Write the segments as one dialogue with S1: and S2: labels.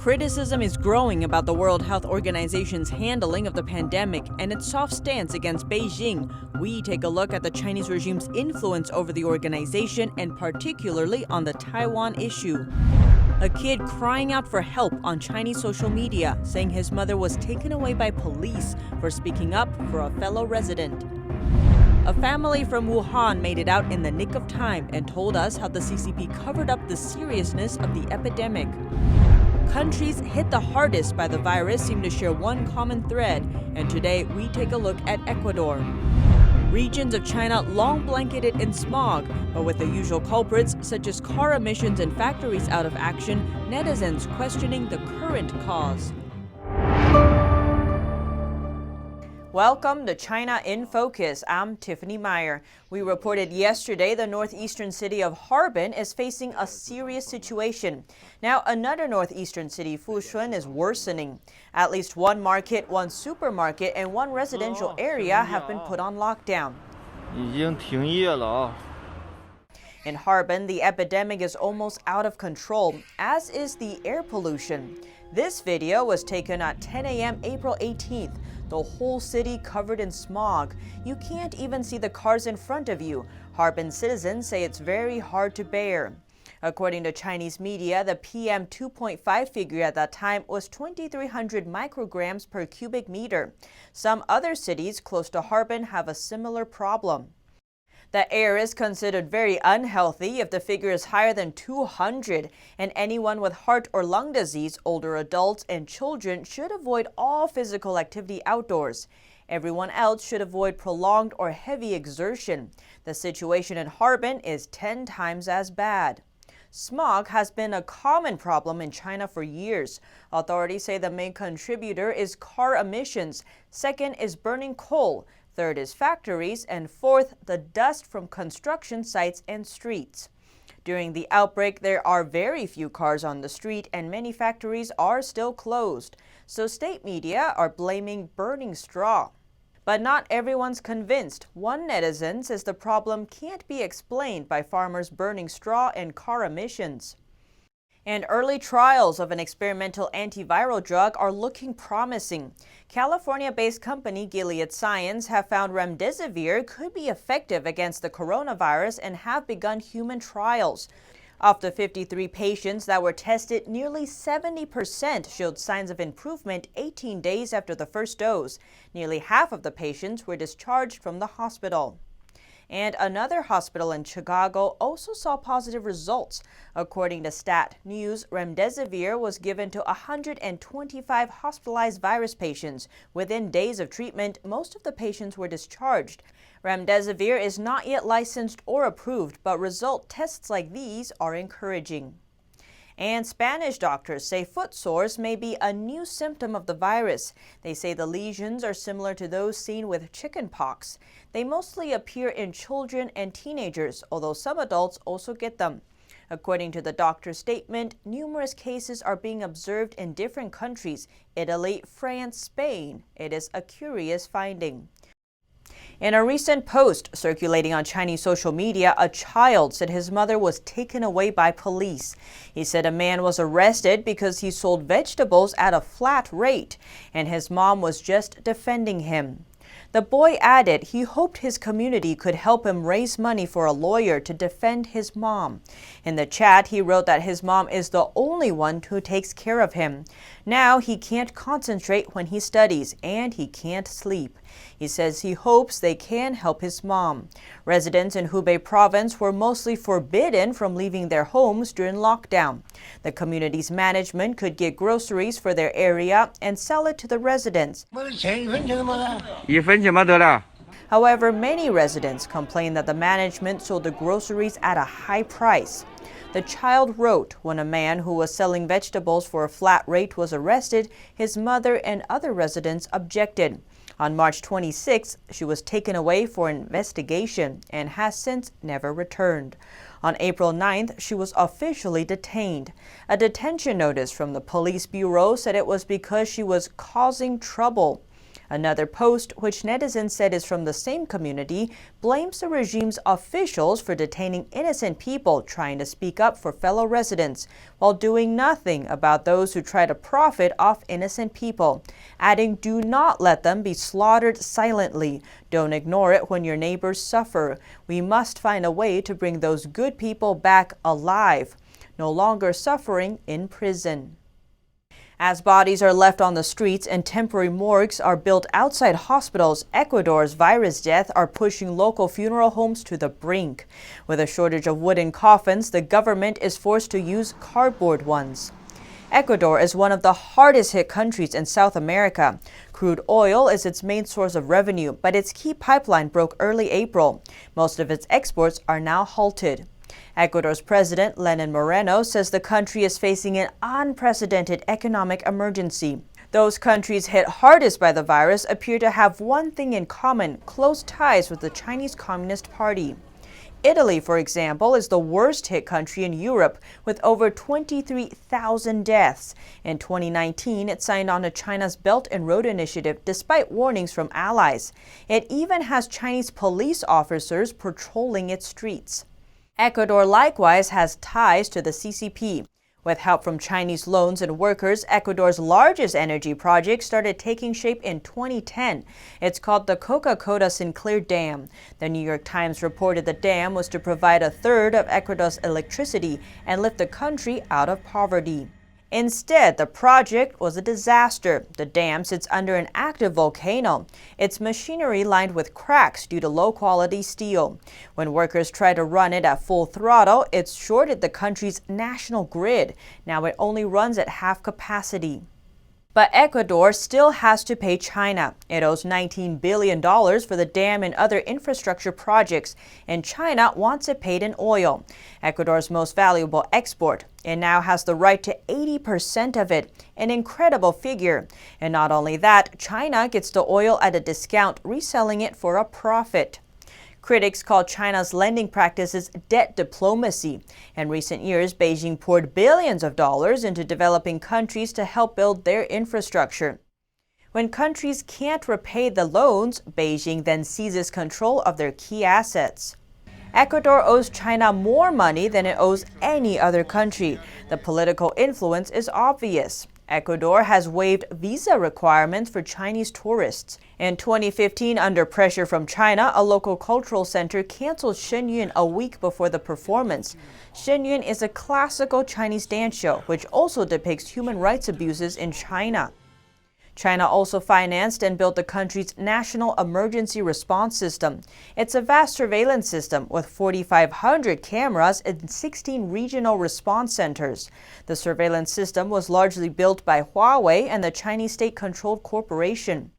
S1: Criticism is growing about the World Health Organization's handling of the pandemic and its soft stance against Beijing. We take a look at the Chinese regime's influence over the organization and particularly on the Taiwan issue. A kid crying out for help on Chinese social media, saying his mother was taken away by police for speaking up for a fellow resident. A family from Wuhan made it out in the nick of time and told us how the CCP covered up the seriousness of the epidemic. Countries hit the hardest by the virus seem to share one common thread, and today we take a look at Ecuador. Regions of China long blanketed in smog, but with the usual culprits such as car emissions and factories out of action, netizens questioning the current cause. Welcome to China in Focus. I'm Tiffany Meyer. We reported yesterday the northeastern city of Harbin is facing a serious situation. Now another northeastern city, Fushun, is worsening. At least one market, one supermarket, and one residential area have been put on lockdown. In Harbin, the epidemic is almost out of control, as is the air pollution. This video was taken at 10 a.m. April 18th. The whole city covered in smog. You can't even see the cars in front of you. Harbin citizens say it's very hard to bear. According to Chinese media, the PM 2.5 figure at that time was 2,300 micrograms per cubic meter. Some other cities close to Harbin have a similar problem. The air is considered very unhealthy if the figure is higher than 200, and anyone with heart or lung disease, older adults, and children should avoid all physical activity outdoors. Everyone else should avoid prolonged or heavy exertion. The situation in Harbin is 10 times as bad. Smog has been a common problem in China for years. Authorities say the main contributor is car emissions. Second is burning coal. Third is factories, and fourth, the dust from construction sites and streets. During the outbreak, there are very few cars on the street and many factories are still closed. So state media are blaming burning straw. But not everyone's convinced. One netizen says the problem can't be explained by farmers burning straw and car emissions. And early trials of an experimental antiviral drug are looking promising. California-based company Gilead Science have found remdesivir could be effective against the coronavirus and have begun human trials. Of the 53 patients that were tested, nearly 70% showed signs of improvement 18 days after the first dose. Nearly half of the patients were discharged from the hospital. And another hospital in Chicago also saw positive results. According to Stat News, remdesivir was given to 125 hospitalized virus patients. Within days of treatment, most of the patients were discharged. Remdesivir is not yet licensed or approved, but result tests like these are encouraging. And Spanish doctors say foot sores may be a new symptom of the virus. They say the lesions are similar to those seen with chickenpox. They mostly appear in children and teenagers, although some adults also get them. According to the doctor's statement, numerous cases are being observed in different countries: Italy, France, Spain. It is a curious finding. In a recent post circulating on Chinese social media, a child said his mother was taken away by police. He said a man was arrested because he sold vegetables at a flat rate, and his mom was just defending him. The boy added he hoped his community could help him raise money for a lawyer to defend his mom. In the chat, he wrote that his mom is the only one who takes care of him. Now he can't concentrate when he studies, and he can't sleep. He says he hopes they can help his mom. Residents in Hubei province were mostly forbidden from leaving their homes during lockdown. The community's management could get groceries for their area and sell it to the residents. However, many residents complain that the management sold the groceries at a high price. The child wrote when a man who was selling vegetables for a flat rate was arrested, his mother and other residents objected. On March 26, she was taken away for investigation and has since never returned. On April 9th, she was officially detained. A detention notice from the police bureau said it was because she was causing trouble. Another post, which netizens said is from the same community, blames the regime's officials for detaining innocent people trying to speak up for fellow residents, while doing nothing about those who try to profit off innocent people, adding, "Do not let them be slaughtered silently. Don't ignore it when your neighbors suffer. We must find a way to bring those good people back alive, no longer suffering in prison." As bodies are left on the streets and temporary morgues are built outside hospitals, Ecuador's virus deaths are pushing local funeral homes to the brink. With a shortage of wooden coffins, the government is forced to use cardboard ones. Ecuador is one of the hardest hit countries in South America. Crude oil is its main source of revenue, but its key pipeline broke early April. Most of its exports are now halted. Ecuador's president, Lenin Moreno, says the country is facing an unprecedented economic emergency. Those countries hit hardest by the virus appear to have one thing in common: close ties with the Chinese Communist Party. Italy, for example, is the worst hit country in Europe, with over 23,000 deaths. In 2019, it signed on to China's Belt and Road Initiative despite warnings from allies. It even has Chinese police officers patrolling its streets. Ecuador likewise has ties to the CCP. With help from Chinese loans and workers, Ecuador's largest energy project started taking shape in 2010. It's called the Coca-Cola Sinclair Dam. The New York Times reported the dam was to provide a third of Ecuador's electricity and lift the country out of poverty. Instead, the project was a disaster. The dam sits under an active volcano. Its machinery lined with cracks due to low-quality steel. When workers try to run it at full throttle, it's shorted the country's national grid. Now it only runs at half capacity. But Ecuador still has to pay China. It owes $19 billion for the dam and other infrastructure projects, and China wants it paid in oil, Ecuador's most valuable export. It now has the right to 80% of it, an incredible figure. And not only that, China gets the oil at a discount, reselling it for a profit. Critics call China's lending practices debt diplomacy. In recent years, Beijing poured billions of dollars into developing countries to help build their infrastructure. When countries can't repay the loans, Beijing then seizes control of their key assets. Ecuador owes China more money than it owes any other country. The political influence is obvious. Ecuador has waived visa requirements for Chinese tourists. In 2015, under pressure from China, a local cultural center canceled Shenyun a week before the performance. Shenyun is a classical Chinese dance show, which also depicts human rights abuses in China. China also financed and built the country's National Emergency Response System. It's a vast surveillance system with 4,500 cameras in 16 regional response centers. The surveillance system was largely built by Huawei and the Chinese state-controlled corporation.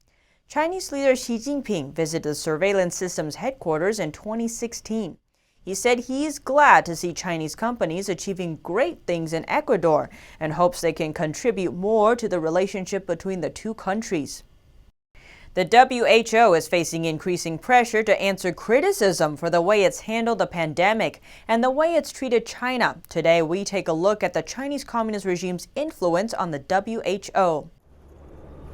S1: Chinese leader Xi Jinping visited the surveillance system's headquarters in 2016. He said he's glad to see Chinese companies achieving great things in Ecuador and hopes they can contribute more to the relationship between the two countries. The WHO is facing increasing pressure to answer criticism for the way it's handled the pandemic and the way it's treated China. Today, we take a look at the Chinese Communist regime's influence on the WHO.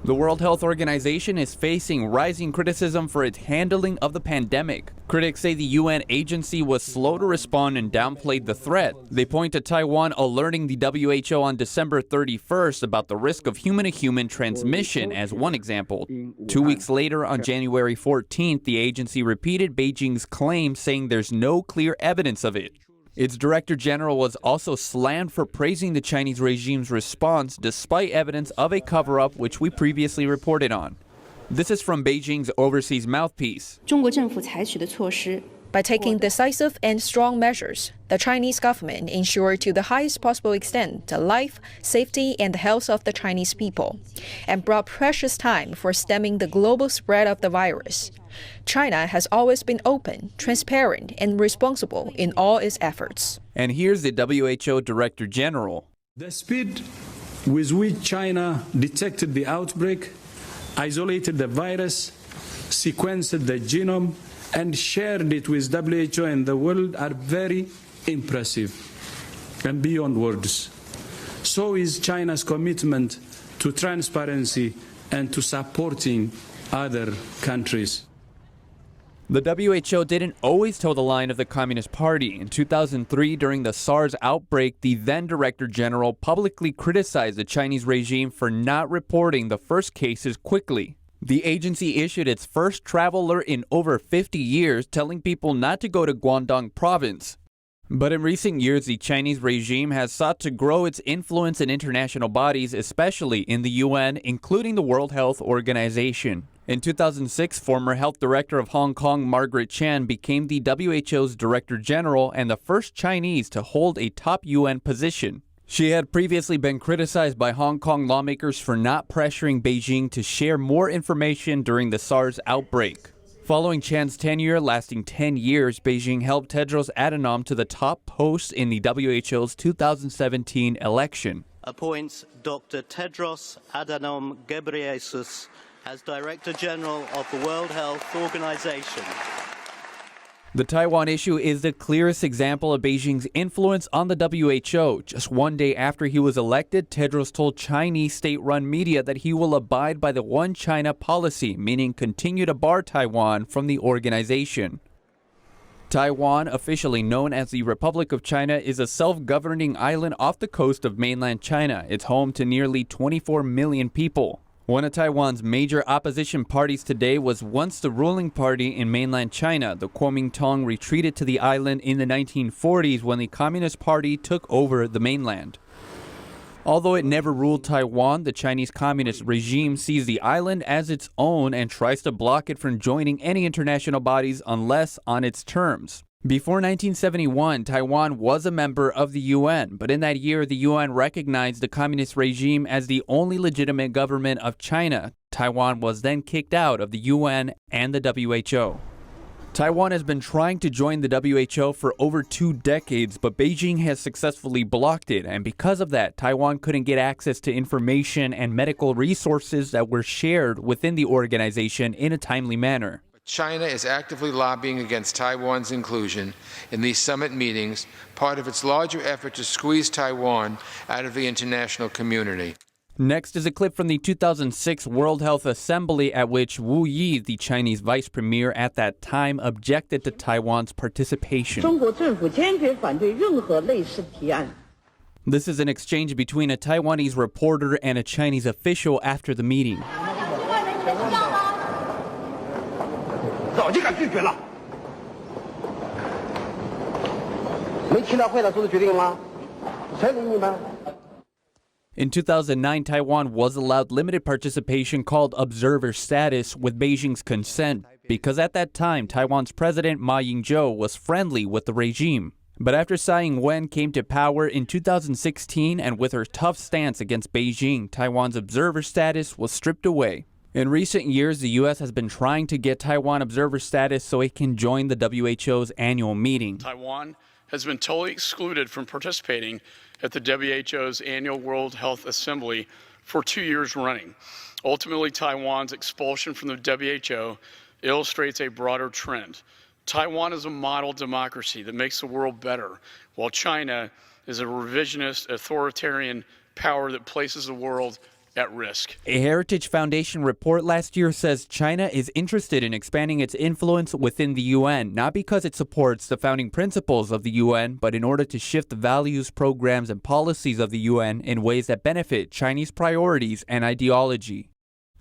S2: The World Health Organization is facing rising criticism for its handling of the pandemic. Critics say the UN agency was slow to respond and downplayed the threat. They point to Taiwan alerting the WHO on December 31st about the risk of human-to-human transmission as one example. 2 weeks later, on January 14th, the agency repeated Beijing's claim, saying there's no clear evidence of it. Its director general was also slammed for praising the Chinese regime's response despite evidence of a cover-up, which we previously reported on. This is from Beijing's overseas mouthpiece.
S3: By taking decisive and strong measures, the Chinese government ensured to the highest possible extent the life, safety, and health of the Chinese people, and brought precious time for stemming the global spread of the virus. China has always been open, transparent, and responsible in all its efforts.
S2: And here's the WHO Director General.
S4: The speed with which China detected the outbreak, isolated the virus, sequenced the genome, and shared it with WHO and the world are very impressive and beyond words. So is China's commitment to transparency and to supporting other countries.
S2: The WHO didn't always toe the line of the Communist Party. In 2003, during the SARS outbreak, the then Director General publicly criticized the Chinese regime for not reporting the first cases quickly. The agency issued its first travel alert in over 50 years, telling people not to go to Guangdong province. But in recent years, the Chinese regime has sought to grow its influence in international bodies, especially in the UN, including the World Health Organization. In 2006, former health director of Hong Kong, Margaret Chan, became the WHO's Director General and the first Chinese to hold a top UN position. She had previously been criticized by Hong Kong lawmakers for not pressuring Beijing to share more information during the SARS outbreak. Following Chan's tenure lasting 10 years, Beijing helped Tedros Adhanom to the top post in the WHO's 2017 election.
S5: Appoints Dr. Tedros Adhanom Ghebreyesus as Director General of the World Health Organization.
S2: The Taiwan issue is the clearest example of Beijing's influence on the WHO. Just one day after he was elected, Tedros told Chinese state-run media that he will abide by the One China policy, meaning continue to bar Taiwan from the organization. Taiwan, officially known as the Republic of China, is a self-governing island off the coast of mainland China. It's home to nearly 24 million people. One of Taiwan's major opposition parties today was once the ruling party in mainland China. The Kuomintang retreated to the island in the 1940s when the Communist Party took over the mainland. Although it never ruled Taiwan, the Chinese Communist regime sees the island as its own and tries to block it from joining any international bodies unless on its terms. Before 1971, Taiwan was a member of the UN, but in that year, the UN recognized the communist regime as the only legitimate government of China. Taiwan was then kicked out of the UN and the WHO. Taiwan has been trying to join the WHO for over 2 decades, but Beijing has successfully blocked it, and because of that, Taiwan couldn't get access to information and medical resources that were shared within the organization in a timely manner.
S6: China is actively lobbying against Taiwan's inclusion in these summit meetings, part of its larger effort to squeeze Taiwan out of the international community.
S2: Next is a clip from the 2006 World Health Assembly at which Wu Yi, the Chinese vice premier at that time, objected to Taiwan's participation. This is an exchange between a Taiwanese reporter and a Chinese official after the meeting. In 2009, Taiwan was allowed limited participation called observer status with Beijing's consent, because at that time, Taiwan's president Ma Ying-jeou was friendly with the regime. But after Tsai Ing-wen came to power in 2016 and with her tough stance against Beijing, Taiwan's observer status was stripped away. In recent years, the U.S. has been trying to get Taiwan observer status so it can join the WHO's annual meeting.
S7: Taiwan has been totally excluded from participating at the WHO's annual World Health Assembly for 2 years running. Ultimately, Taiwan's expulsion from the WHO illustrates a broader trend. Taiwan is a model democracy that makes the world better, while China is a revisionist, authoritarian power that places the world at risk.
S2: A Heritage Foundation report last year says China is interested in expanding its influence within the UN, not because it supports the founding principles of the UN, but in order to shift the values, programs, and policies of the UN in ways that benefit Chinese priorities and ideology.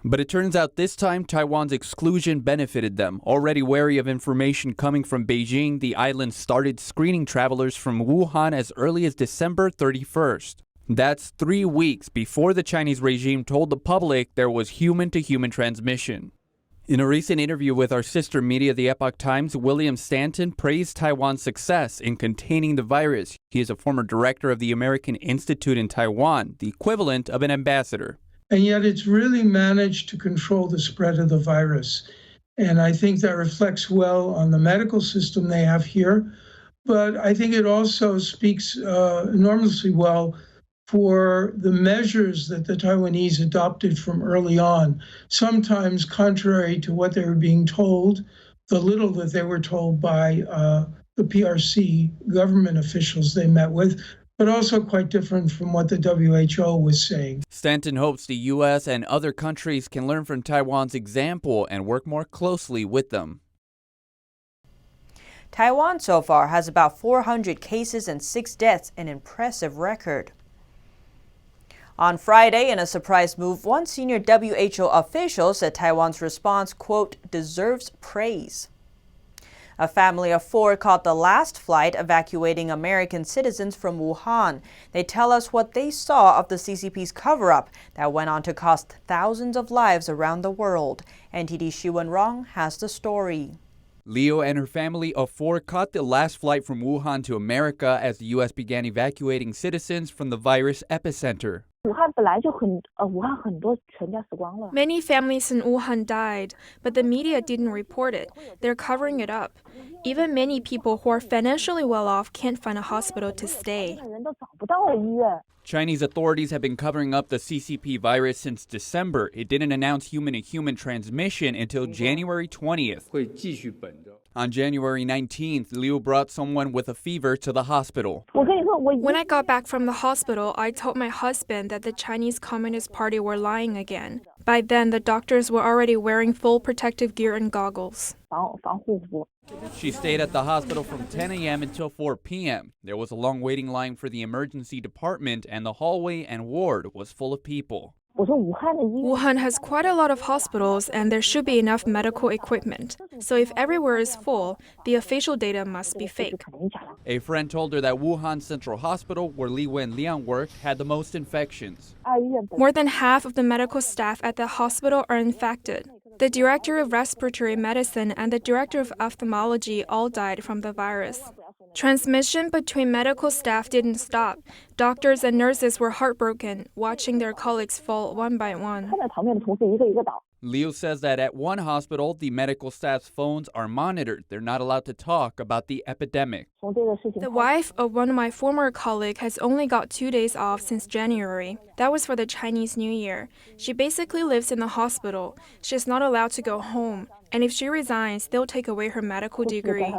S2: But it turns out this time, Taiwan's exclusion benefited them. Already wary of information coming from Beijing, the island started screening travelers from Wuhan as early as December 31st. That's 3 weeks before the Chinese regime told the public there was human-to-human transmission. In a recent interview with our sister media, the Epoch Times, William Stanton praised Taiwan's success in containing the virus. He is a former director of the American Institute in Taiwan, the equivalent of an ambassador.
S8: And yet it's really managed to control the spread of the virus. And I think that reflects well on the medical system they have here. But I think it also speaks enormously well for the measures that the Taiwanese adopted from early on, sometimes contrary to what they were being told, the little that they were told by the PRC government officials they met with, but also quite different from what the WHO was saying.
S2: Stanton hopes the U.S. and other countries can learn from Taiwan's example and work more closely with them.
S1: Taiwan so far has about 400 cases and 6 deaths, an impressive record. On Friday, in a surprise move, one senior WHO official said Taiwan's response, quote, deserves praise. A family of 4 caught the last flight evacuating American citizens from Wuhan. They tell us what they saw of the CCP's cover-up that went on to cost thousands of lives around the world. NTD Xu Wenrong has the story.
S2: Leo and her family of 4 caught the last flight from Wuhan to America as the U.S. began evacuating citizens from the virus epicenter.
S9: Many families in Wuhan died, but the media didn't report it. They're covering it up. Even many people who are financially well off can't find a hospital to stay.
S2: Chinese authorities have been covering up the CCP virus since December. It didn't announce human-to-human transmission until January 20th. On January 19th, Liu brought someone with a fever to the hospital.
S9: When I got back from the hospital, I told my husband that the Chinese Communist Party were lying again. By then, the doctors were already wearing full protective gear and goggles.
S2: She stayed at the hospital from 10 a.m. until 4 p.m. There was a long waiting line for the emergency department, and the hallway and ward was full of people.
S9: Wuhan has quite a lot of hospitals, and there should be enough medical equipment. So if everywhere is full, the official data must be fake.
S2: A friend told her that Wuhan Central Hospital, where Li Wenliang worked, had the most infections.
S9: More than half of the medical staff at the hospital are infected. The director of respiratory medicine and the director of ophthalmology all died from the virus. Transmission between medical staff didn't stop. Doctors and nurses were heartbroken, watching their colleagues fall one by one.
S2: Liu says that at one hospital, the medical staff's phones are monitored. They're not allowed to talk about the epidemic.
S9: The wife of one of my former colleagues has only got 2 days off since January. That was for the Chinese New Year. She basically lives in the hospital. She's not allowed to go home. And if she resigns, they'll take away her medical degree.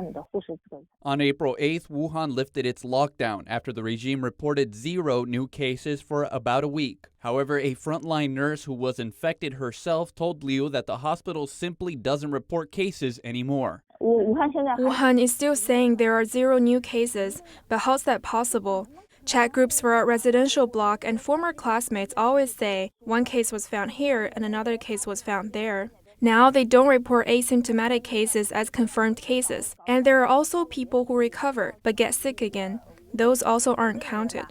S2: On April 8th, Wuhan lifted its lockdown after the regime reported 0 new cases for about a week. However, a frontline nurse who was infected herself told Liu that the hospital simply doesn't report cases anymore.
S9: Wuhan is still saying there are 0 new cases, but how's that possible? Chat groups for our residential block and former classmates always say one case was found here and another case was found there. Now they don't report asymptomatic cases as confirmed cases, and there are also people who recover but get sick again. Those also aren't counted.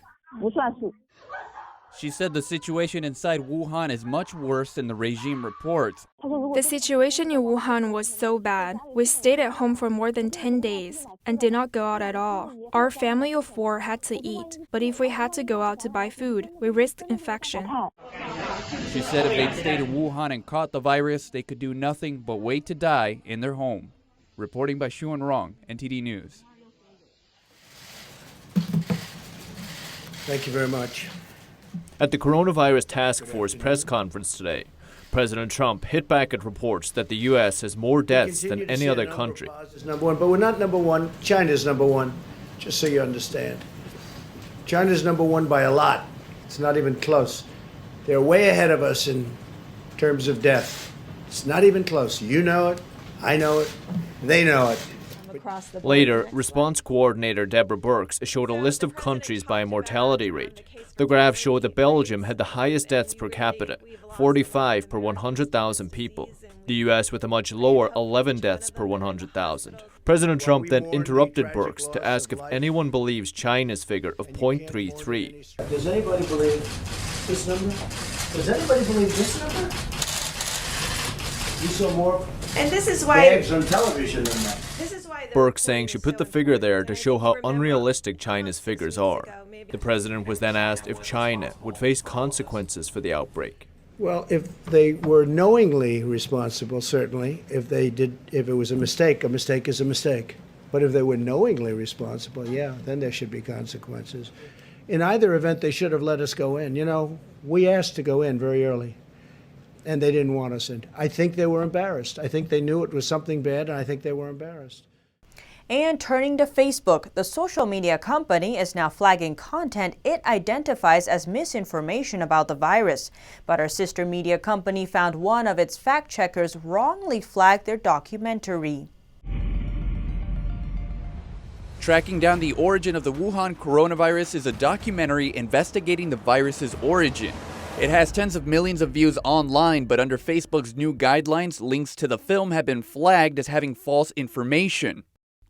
S2: She said the situation inside Wuhan is much worse than the regime reports.
S9: The situation in Wuhan was so bad. We stayed at home for more than 10 days and did not go out at all. Our family of 4 had to eat, but if we had to go out to buy food, we risked infection.
S2: She said if they'd stayed in Wuhan and caught the virus, they could do nothing but wait to die in their home. Reporting by Xu Wenrong, NTD News.
S10: Thank you very much.
S11: At the Coronavirus Task Force press conference today, President Trump hit back at reports that the U.S. has more deaths than any other country.
S10: Number one, but we're not number one. China's number one, just so you understand. China's number one by a lot. It's not even close. They're way ahead of us in terms of death. It's not even close. You know it, I know it, they know it.
S11: Later, response coordinator Deborah Birx showed a list of countries by mortality rate. The graph showed that Belgium had the highest deaths per capita, 45 per 100,000 people. The U.S. with a much lower 11 deaths per 100,000. President Trump then interrupted Birx to ask if anyone believes China's figure of 0.33.
S10: Does anybody believe this number? Does anybody believe this number? You saw more bags on television than that.
S11: Birx saying she put the figure there to show how unrealistic China's figures are. The president was then asked if China would face consequences for the outbreak.
S10: Well, if they were knowingly responsible, certainly. If it was a mistake is a mistake. But if they were knowingly responsible, yeah, then there should be consequences. In either event, they should have let us go in. You know, we asked to go in very early, and they didn't want us in. I think they were embarrassed. I think they knew it was something bad, and I think they were embarrassed.
S1: And turning to Facebook, the social media company is now flagging content it identifies as misinformation about the virus. But our sister media company found one of its fact-checkers wrongly flagged their documentary.
S2: Tracking down the origin of the Wuhan coronavirus is a documentary investigating the virus's origin. It has tens of millions of views online, but under Facebook's new guidelines, links to the film have been flagged as having false information.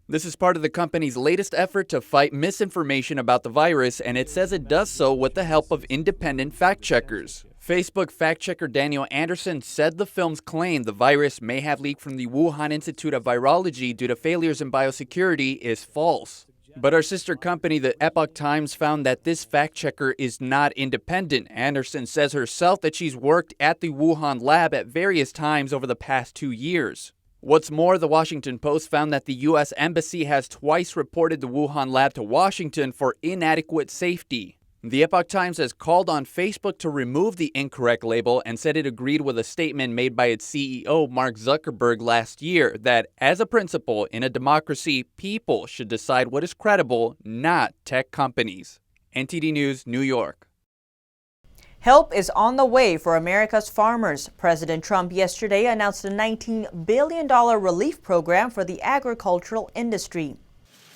S2: This is part of the company's latest effort to fight misinformation about the virus, and it says it does so with the help of independent fact-checkers. Facebook fact-checker Daniel Anderson said the film's claim the virus may have leaked from the Wuhan Institute of Virology due to failures in biosecurity is false. But our sister company, the Epoch Times, found that this fact-checker is not independent. Anderson says herself that she's worked at the Wuhan lab at various times over the past 2 years. What's more, the Washington Post found that the U.S. Embassy has twice reported the Wuhan lab to Washington for inadequate safety. The Epoch Times has called on Facebook to remove the incorrect label and said it agreed with a statement made by its CEO, Mark Zuckerberg, last year that, as a principle, in a democracy, people should decide what is credible, not tech companies. NTD News, New York.
S1: Help is on the way for America's farmers. President Trump yesterday announced a $19 billion relief program for the agricultural industry.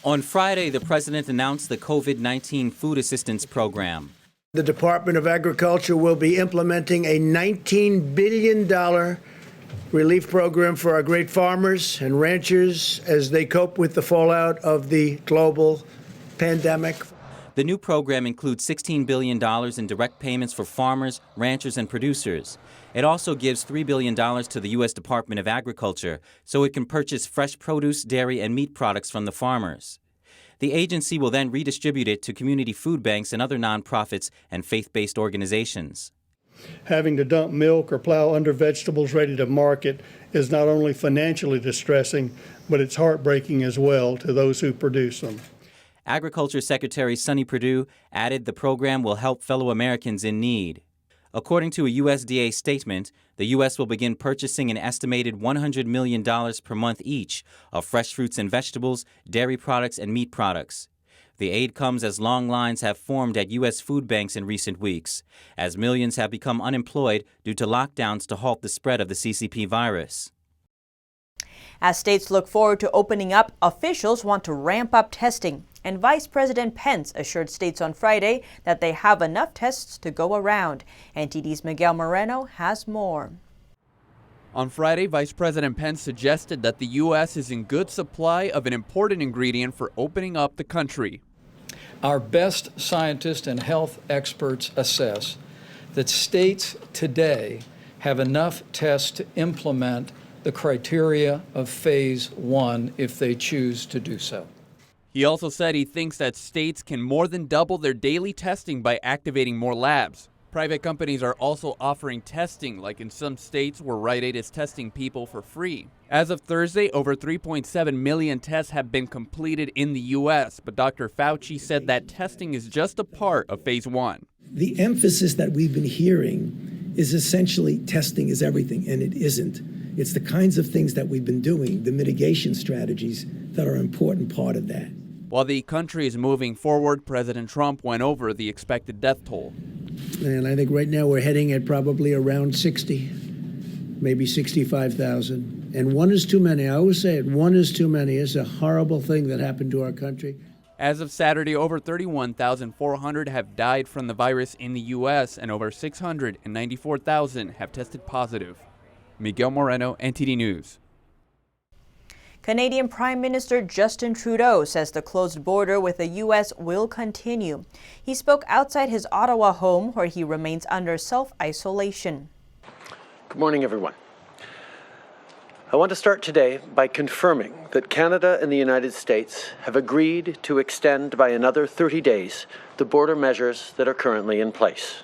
S12: On Friday, the president announced the COVID-19 food assistance program.
S10: The Department of Agriculture will be implementing a $19 billion relief program for our great farmers and ranchers as they cope with the fallout of the global pandemic.
S12: The new program includes $16 billion in direct payments for farmers, ranchers, and producers. It also gives $3 billion to the U.S. Department of Agriculture so it can purchase fresh produce, dairy, and meat products from the farmers. The agency will then redistribute it to community food banks and other nonprofits and faith-based organizations.
S13: Having to dump milk or plow under vegetables ready to market is not only financially distressing, but it's heartbreaking as well to those who produce them.
S12: Agriculture Secretary Sonny Perdue added the program will help fellow Americans in need. According to a USDA statement, the U.S. will begin purchasing an estimated $100 million per month each of fresh fruits and vegetables, dairy products, and meat products. The aid comes as long lines have formed at U.S. food banks in recent weeks, as millions have become unemployed due to lockdowns to halt the spread of the CCP virus.
S1: As states look forward to opening up, officials want to ramp up testing. And Vice President Pence assured states on Friday that they have enough tests to go around. NTD's Miguel Moreno has more.
S2: On Friday, Vice President Pence suggested that the U.S. is in good supply of an important ingredient for opening up the country.
S14: Our best scientists and health experts assess that states today have enough tests to implement the criteria of Phase 1 if they choose to do so.
S2: He also said he thinks that states can more than double their daily testing by activating more labs. Private companies are also offering testing, like in some states where Rite Aid is testing people for free. As of Thursday, over 3.7 million tests have been completed in the U.S., but Dr. Fauci said that testing is just a part of Phase 1.
S15: The emphasis that we've been hearing is essentially testing is everything, and it isn't. It's the kinds of things that we've been doing, the mitigation strategies, that are an important part of that.
S2: While the country is moving forward, President Trump went over the expected death toll.
S10: And I think right now we're heading at probably around 60, maybe 65,000. And one is too many. I always say it, one is too many. It's a horrible thing that happened to our country.
S2: As of Saturday, over 31,400 have died from the virus in the U.S. and over 694,000 have tested positive. Miguel Moreno, NTD News.
S1: Canadian Prime Minister Justin Trudeau says the closed border with the U.S. will continue. He spoke outside his Ottawa home, where he remains under self-isolation.
S16: Good morning, everyone. I want to start today by confirming that Canada and the United States have agreed to extend by another 30 days the border measures that are currently in place.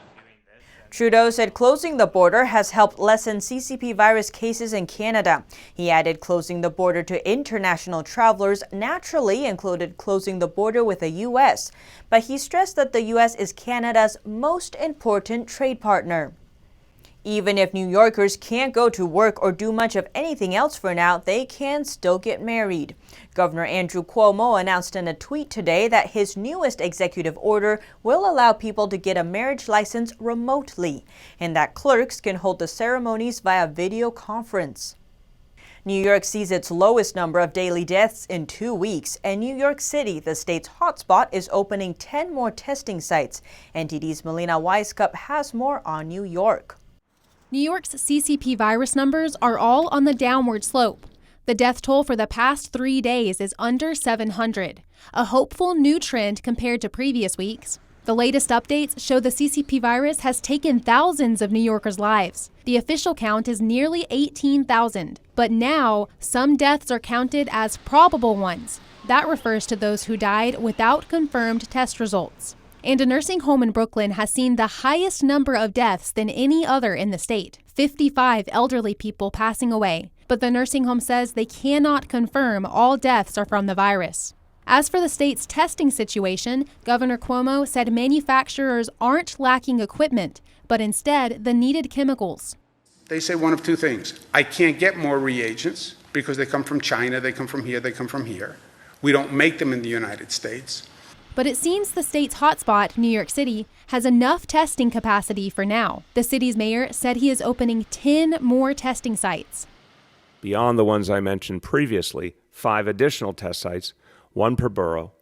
S1: Trudeau said closing the border has helped lessen CCP virus cases in Canada. He added closing the border to international travelers naturally included closing the border with the U.S., but he stressed that the U.S. is Canada's most important trade partner. Even if New Yorkers can't go to work or do much of anything else for now, they can still get married. Governor Andrew Cuomo announced in a tweet today that his newest executive order will allow people to get a marriage license remotely, and that clerks can hold the ceremonies via video conference. New York sees its lowest number of daily deaths in 2 weeks, and New York City, the state's hotspot, is opening 10 more testing sites. NTD's Melina Weiskup has more on New York.
S17: New York's CCP virus numbers are all on the downward slope. The death toll for the past 3 days is under 700, a hopeful new trend compared to previous weeks. The latest updates show the CCP virus has taken thousands of New Yorkers' lives. The official count is nearly 18,000, but now some deaths are counted as probable ones. That refers to those who died without confirmed test results. And a nursing home in Brooklyn has seen the highest number of deaths than any other in the state, 55 elderly people passing away. But the nursing home says they cannot confirm all deaths are from the virus. As for the state's testing situation, Governor Cuomo said manufacturers aren't lacking equipment, but instead the needed chemicals.
S18: They say one of two things. I can't get more reagents because they come from China, they come from here, they come from here. We don't make them in the United States.
S17: But it seems the state's hotspot, New York City, has enough testing capacity for now. The city's mayor said he is opening 10 more testing sites.
S19: Beyond the ones I mentioned previously, 5 additional test sites, 1 per borough.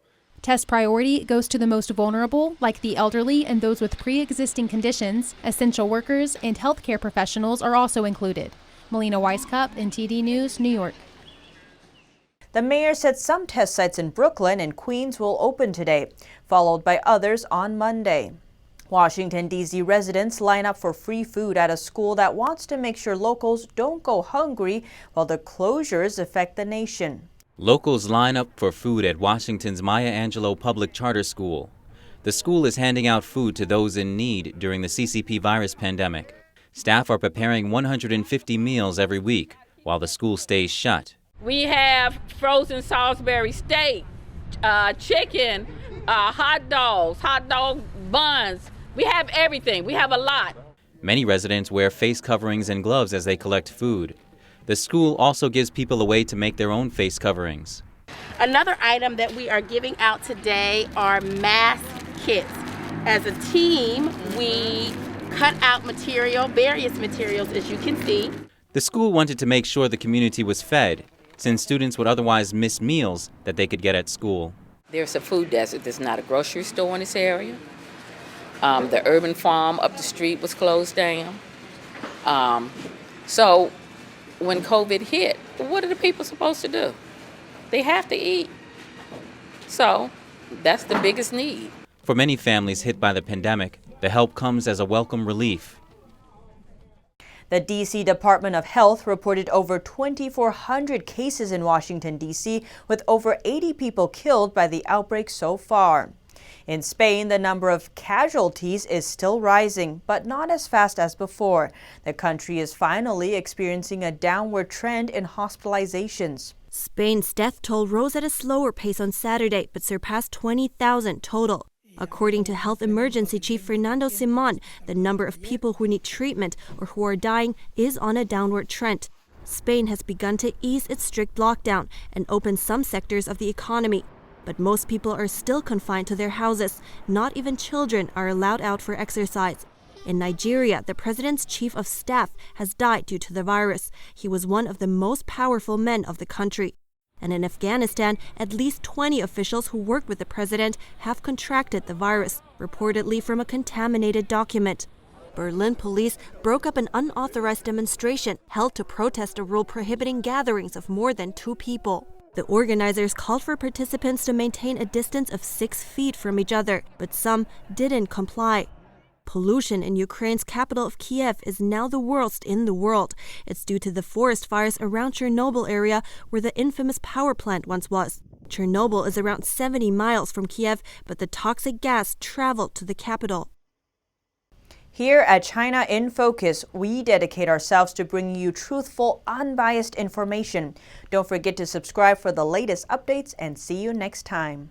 S17: Test priority goes to the most vulnerable, like the elderly and those with pre-existing conditions. Essential workers and healthcare professionals are also included. Melina Weiskup, NTD News, New York.
S1: The mayor said some test sites in Brooklyn and Queens will open today, followed by others on Monday. Washington, D.C. residents line up for free food at a school that wants to make sure locals don't go hungry while the closures affect the nation.
S12: Locals line up for food at Washington's Maya Angelou Public Charter School. The school is handing out food to those in need during the CCP virus pandemic. Staff are preparing 150 meals every week while the school stays shut.
S20: We have frozen Salisbury steak, chicken, hot dogs, hot dog buns. We have everything. We have a lot.
S12: Many residents wear face coverings and gloves as they collect food. The school also gives people a way to make their own face coverings.
S21: Another item that we are giving out today are mask kits. As a team, we cut out material, various materials, as you can see.
S12: The school wanted to make sure the community was fed, since students would otherwise miss meals that they could get at school.
S22: There's a food desert. There's not a grocery store in this area. The urban farm up the street was closed down. So when COVID hit, what are the people supposed to do? They have to eat. So that's the biggest need.
S12: For many families hit by the pandemic, the help comes as a welcome relief.
S1: The D.C. Department of Health reported over 2,400 cases in Washington, D.C., with over 80 people killed by the outbreak so far. In Spain, the number of casualties is still rising, but not as fast as before. The country is finally experiencing a downward trend in hospitalizations.
S23: Spain's death toll rose at a slower pace on Saturday, but surpassed 20,000 total. According to Health Emergency Chief Fernando Simon, the number of people who need treatment or who are dying is on a downward trend. Spain has begun to ease its strict lockdown and open some sectors of the economy. But most people are still confined to their houses. Not even children are allowed out for exercise. In Nigeria, the president's chief of staff has died due to the virus. He was one of the most powerful men of the country. And in Afghanistan, at least 20 officials who worked with the president have contracted the virus, reportedly from a contaminated document. Berlin police broke up an unauthorized demonstration held to protest a rule prohibiting gatherings of more than 2 people. The organizers called for participants to maintain a distance of 6 feet from each other, but some didn't comply. Pollution in Ukraine's capital of Kiev is now the worst in the world. It's due to the forest fires around Chernobyl area where the infamous power plant once was. Chernobyl is around 70 miles from Kiev, but the toxic gas traveled to the capital.
S1: Here at China in Focus, we dedicate ourselves to bringing you truthful, unbiased information. Don't forget to subscribe for the latest updates and see you next time.